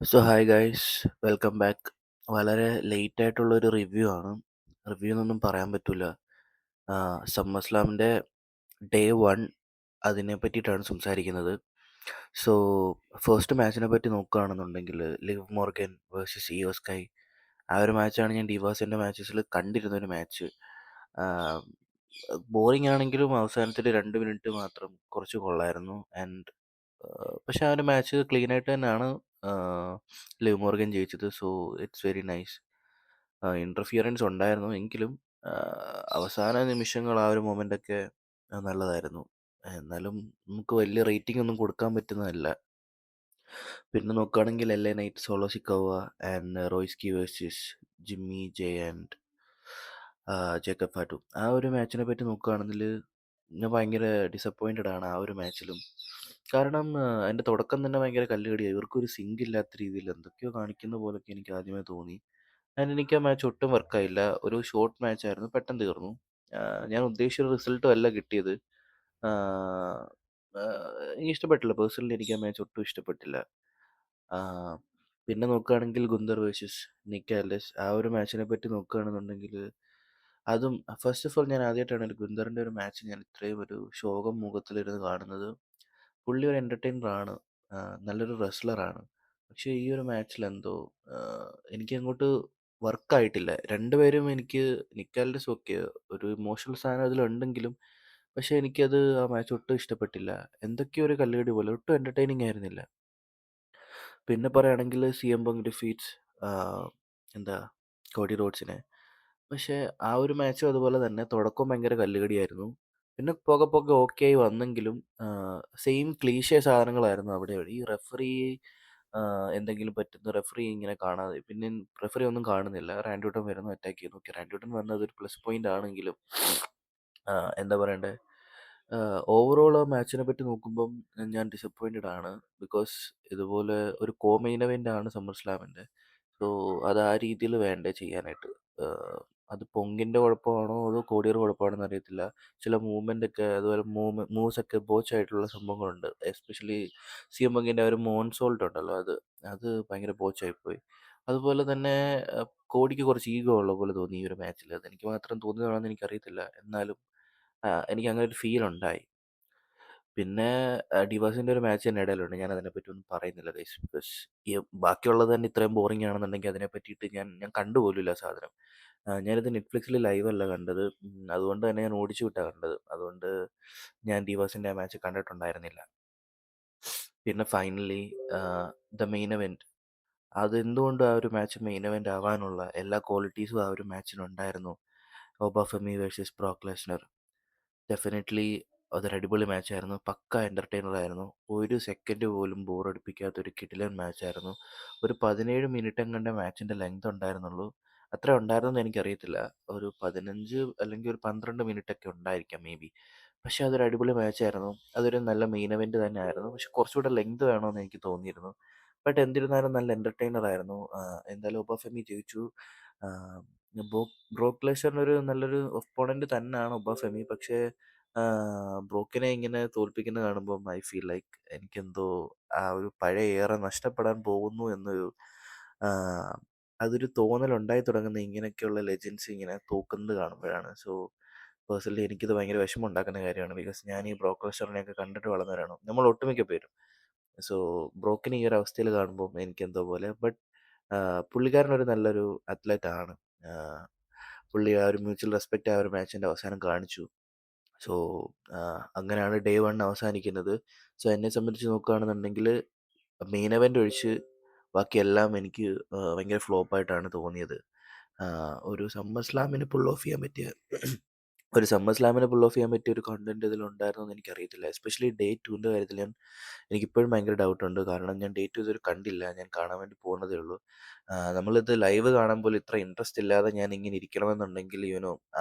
So hi guys, welcome back. വളരെ late ആയിട്ടുള്ളൊരു review ആണ്. റിവ്യൂ എന്നൊന്നും പറയാൻ പറ്റില്ല. സമ്മർ സ്ലാമിൻ്റെ ഡേ 1 അതിനെ പറ്റിയിട്ടാണ് സംസാരിക്കുന്നത്. സോ ഫസ്റ്റ് മാച്ചിനെ പറ്റി നോക്കുകയാണെന്നുണ്ടെങ്കിൽ ലിവ് മോർഗൻ വേഴ്സസ് ഇയോ സ്കൈ. ആ ഒരു മാച്ചാണ് ഞാൻ ഡിവാസിൻ്റെ മാച്ചസിൽ കണ്ടിരുന്ന ഒരു മാച്ച്. ബോറിംഗ് ആണെങ്കിലും അവസാനത്തിൽ 2 മിനിറ്റ് മാത്രം കുറച്ച് കൊള്ളായിരുന്നു. ആൻഡ് പക്ഷെ ആ ഒരു മാച്ച് ക്ലീൻ ആയിട്ട് തന്നെയാണ് ലിവ് മോർഗൻ ജയിച്ചത്. So it's very nice. Interference ഉണ്ടായിരുന്നു എങ്കിലും അവസാന നിമിഷങ്ങൾ ആ ഒരു മൊമെൻ്റൊക്കെ നല്ലതായിരുന്നു. എന്നാലും നമുക്ക് വലിയ റേറ്റിംഗ് ഒന്നും കൊടുക്കാൻ പറ്റുന്നതല്ല. പിന്നെ നോക്കുകയാണെങ്കിൽ L A Knight Solo Sikoa and റോയ്സ്കി versus Jimmy Jey and Jacob Fatu. ആ ഒരു മാച്ചിനെ പറ്റി നോക്കുകയാണെങ്കിൽ ഞാൻ ഭയങ്കര ഡിസപ്പോയിൻറ്റഡ് ആണ് ആ ഒരു മാച്ചിലും. കാരണം അതിൻ്റെ തുടക്കം തന്നെ ഭയങ്കര കല്ലുകടിയായി. ഇവർക്കൊരു സിങ്ക് ഇല്ലാത്ത രീതിയിൽ എന്തൊക്കെയോ കാണിക്കുന്ന പോലൊക്കെ എനിക്ക് ആദ്യമേ തോന്നി. ആൻഡ് എനിക്ക് ആ മാച്ച് ഒട്ടും വർക്കായില്ല. ഒരു ഷോർട്ട് മാച്ചായിരുന്നു, പെട്ടെന്ന് തീർന്നു. ഞാൻ ഉദ്ദേശിച്ച റിസൾട്ടും അല്ല കിട്ടിയത്. ആഹ് എനിക്ക് ഇഷ്ടപ്പെട്ടില്ല. പേഴ്സണലി എനിക്ക് ആ മാച്ച് ഒട്ടും ഇഷ്ടപ്പെട്ടില്ല. ആഹ് പിന്നെ നോക്കുകയാണെങ്കിൽ ഗുന്തർ വേഴ്സസ് നിക്ക് ആൽഡസ്. ആ ഒരു മാച്ചിനെ പറ്റി നോക്കുകയാണെന്നുണ്ടെങ്കിൽ അതും ഫസ്റ്റ് ഓഫ് ഓൾ ഞാൻ ആദ്യമായിട്ടാണ് ഒരു ഗുന്തറിൻ്റെ ഒരു മാച്ച് ഞാൻ ഇത്രയും ഒരു ശോകം മുഖത്തിലിരുന്ന് കാണുന്നത്. പുള്ളി ഒരു എൻ്റർടൈനറാണ്, നല്ലൊരു റെസ്ലറാണ്. പക്ഷേ ഈ ഒരു മാച്ചിൽ എന്തോ എനിക്കങ്ങോട്ട് വർക്കായിട്ടില്ല. രണ്ടുപേരും എനിക്ക് നിക്കാൽഡസ് ഓക്കെ, ഒരു ഇമോഷണൽ സാധനം അതിലുണ്ടെങ്കിലും പക്ഷേ എനിക്കത് ആ മാച്ച് ഒട്ടും ഇഷ്ടപ്പെട്ടില്ല. എന്തൊക്കെയോ ഒരു കല്ലുകടി പോലെ, ഒട്ടും എൻ്റർടൈനിങ് ആയിരുന്നില്ല. പിന്നെ പറയുകയാണെങ്കിൽ സി എം പങ്ക് ഡിഫീറ്റ്സ് എന്താ കോഡി റോഡ്സിനെ. പക്ഷേ ആ ഒരു മാച്ചും അതുപോലെ തന്നെ തുടക്കം ഭയങ്കര കല്ലുകടിയായിരുന്നു. പിന്നെ പോകെ പോകെ ഓക്കെ ആയി വന്നെങ്കിലും സെയിം ക്ലീശേ സാധനങ്ങളായിരുന്നു അവിടെ ഇവിടെ. ഈ റെഫറി എന്തെങ്കിലും പറ്റുന്ന റെഫറി ഇങ്ങനെ കാണാതെ, പിന്നെ റെഫറി ഒന്നും കാണുന്നില്ല. റാൻഡ്യൂട്ടൻ വരുന്നു, അറ്റാക്ക് ചെയ്യുന്നു. ഓക്കെ, റാൻഡ്യൂട്ടൻ വന്നത് ഒരു പ്ലസ് പോയിന്റ് ആണെങ്കിലും എന്താ പറയണ്ടേ, ഓവറോൾ ആ മാച്ചിനെ പറ്റി നോക്കുമ്പം ഞാൻ ഡിസപ്പോയിൻറ്റഡ് ആണ്. ബിക്കോസ് ഇതുപോലെ ഒരു മെയിൻ ഇവൻ്റ് ആണ് സമ്മർ സ്ലാമിൻ്റെ. സോ അത് ആ രീതിയിൽ വേണ്ടേ ചെയ്യാനായിട്ട്. അത് പൊങ്കിൻ്റെ കുഴപ്പമാണോ അതോ കോടിയുടെ കുഴപ്പമാണോ അറിയത്തില്ല. ചില മൂവ്മെൻ്റ് ഒക്കെ അതുപോലെ മൂവ്സ് ഒക്കെ ബോച്ചായിട്ടുള്ള സംഭവങ്ങളുണ്ട്. എസ്പെഷ്യലി സി എം പങ്കിൻ്റെ ഒരു മോൺസോൾട്ട് ഉണ്ടല്ലോ, അത് ഭയങ്കര ബോച്ചായിപ്പോയി. അതുപോലെ തന്നെ കോടിക്ക് കുറച്ച് ഈഗോ ഉള്ള പോലെ തോന്നി ഈ ഒരു മാച്ചിൽ. അതെനിക്ക് മാത്രം തോന്നിയതാണെന്ന് എനിക്കറിയത്തില്ല. എന്നാലും എനിക്ക് അങ്ങനെ ഒരു ഫീൽ ഉണ്ടായി. പിന്നെ ഡിവാസിൻ്റെ ഒരു മാച്ച് തന്നെ ഇടയിലുണ്ട്. ഞാൻ അതിനെപ്പറ്റി ഒന്നും പറയുന്നില്ല ഗൈസ്. ബിക്കോസ് ഈ ബാക്കിയുള്ളത് തന്നെ ഇത്രയും ബോറിംഗ് ആണെന്നുണ്ടെങ്കിൽ അതിനെ പറ്റിയിട്ട് ഞാൻ കണ്ടുപോലുമില്ല ആ സാധനം. ഞാനിത് നെറ്റ്ഫ്ലിക്സിൽ ലൈവ് അല്ല കണ്ടത്. അതുകൊണ്ട് തന്നെ ഞാൻ ഓടിച്ചു വിട്ടാണ് കണ്ടത്. അതുകൊണ്ട് ഞാൻ ഡിവാസിൻ്റെ ആ മാച്ച് കണ്ടിട്ടുണ്ടായിരുന്നില്ല. പിന്നെ ഫൈനലി ദ മെയിൻ ഇവൻറ്റ്. അതെന്തുകൊണ്ട് ആ ഒരു മാച്ച് മെയിൻ ഇവൻ്റ് ആവാനുള്ള എല്ലാ ക്വാളിറ്റീസും ആ ഒരു മാച്ചിനുണ്ടായിരുന്നു. ഒബാഫെമി വേഴ്സസ് ബ്രോക്ക് ലെസ്നർ. ഡെഫിനറ്റ്ലി അതൊരു അടിപൊളി മാച്ചായിരുന്നു. പക്ക എൻ്റർടൈനർ ആയിരുന്നു. ഒരു സെക്കൻഡ് പോലും ബോറടിപ്പിക്കാത്ത ഒരു കിടിലൻ മാച്ചായിരുന്നു. ഒരു 17 മിനിറ്റ് എങ്ങാണ്ട് മാച്ചിൻ്റെ ലെങ്ത് ഉണ്ടായിരുന്നുള്ളൂ. അത്ര ഉണ്ടായിരുന്നെന്ന് എനിക്കറിയത്തില്ല. ഒരു 15 അല്ലെങ്കിൽ ഒരു 12 മിനിറ്റ് ഒക്കെ ഉണ്ടായിരിക്കാം മേ ബി. പക്ഷേ അതൊരു അടിപൊളി മാച്ചായിരുന്നു. അതൊരു നല്ല മെയിൻ ഇവൻ്റ് തന്നെ ആയിരുന്നു. പക്ഷെ കുറച്ചുകൂടെ ലെങ്ത് വേണമെന്ന് എനിക്ക് തോന്നിയിരുന്നു. ബട്ട് എന്നിരുന്നാലും നല്ല എൻ്റർടൈനർ ആയിരുന്നു. എന്തായാലും ഒബാഫെമി ജയിച്ചു. ബ്രോക്ക് ലെസ്നർ ഒരു നല്ലൊരു ഒപ്പോണൻ്റ് തന്നെയാണ് ഒബാഫെമി. പക്ഷേ ബ്രോക്കിനെ ഇങ്ങനെ തോൽപ്പിക്കുന്നത് കാണുമ്പം ഐ ഫീൽ ലൈക്ക് എനിക്കെന്തോ ആ ഒരു പഴയ ഏറ നഷ്ടപ്പെടാൻ പോകുന്നു എന്നൊരു അതൊരു തോന്നലുണ്ടായി തുടങ്ങുന്ന ഇങ്ങനെയൊക്കെയുള്ള ലെജൻസ് ഇങ്ങനെ തോക്കുന്നത് കാണുമ്പോഴാണ്. സോ പേഴ്സണലി എനിക്കിത് ഭയങ്കര വിഷമം ഉണ്ടാക്കുന്ന കാര്യമാണ്. ബിക്കോസ് ഞാൻ ഈ ബ്രോക്ക് ലെസ്നറിനെയൊക്കെ കണ്ടിട്ട് വളർന്നവരാണ് നമ്മൾ ഒട്ടുമിക്ക പേരും. സോ ബ്രോക്കിനെ ഈ ഒരു അവസ്ഥയിൽ കാണുമ്പോൾ എനിക്കെന്തോ പോലെ. ബട്ട് പുള്ളിക്കാരനൊരു നല്ലൊരു അത്ലറ്റ് ആണ്. പുള്ളി ആ ഒരു മ്യൂച്വൽ റെസ്പെക്റ്റ് ആ ഒരു മാച്ചിൻ്റെ അവസാനം കാണിച്ചു. സോ അങ്ങനെയാണ് ഡേ 1 അവസാനിക്കുന്നത്. സോ എന്നെ സംബന്ധിച്ച് നോക്കുകയാണെന്നുണ്ടെങ്കിൽ മെയിൻ ഇവൻ്റ് ഒഴിച്ച് ബാക്കിയെല്ലാം എനിക്ക് ഭയങ്കര ഫ്ലോപ്പായിട്ടാണ് തോന്നിയത്. ഒരു സമ്മർ സ്ലാമിന് പുൾ ഓഫ് ചെയ്യാൻ പറ്റിയ ഒരു കണ്ടന്റ് ഇതിലുണ്ടായിരുന്നു എന്ന് എനിക്കറിയത്തില്ല. എസ്പെഷ്യലി ഡേ 2ൻ്റെ കാര്യത്തിൽ എനിക്കിപ്പോഴും ഭയങ്കര ഡൗട്ടുണ്ട്. കാരണം ഞാൻ ഡേ 2 ഇതുവരെ കണ്ടില്ല. ഞാൻ കാണാൻ വേണ്ടി പോകുന്നതേ ഉള്ളൂ. നമ്മളിത് ലൈവ് കാണാൻ പോലും ഇത്ര ഇൻട്രസ്റ്റ് ഇല്ലാതെ ഞാൻ ഇങ്ങനെ ഇരിക്കണമെന്നുണ്ടെങ്കിൽ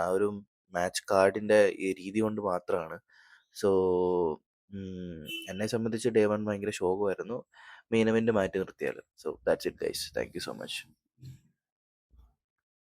ആ ഒരു മാച്ച് കാർഡിൻ്റെ ഈ രീതി കൊണ്ട് മാത്രമാണ്. സോ എന്നെ സംബന്ധിച്ച് ഡേ 1 ഭയങ്കര ശോകമായിരുന്നു, മെയിൻ ഇവൻ്റ് മാറ്റി നിർത്തിയാൽ. So that's it guys. Thank you so much.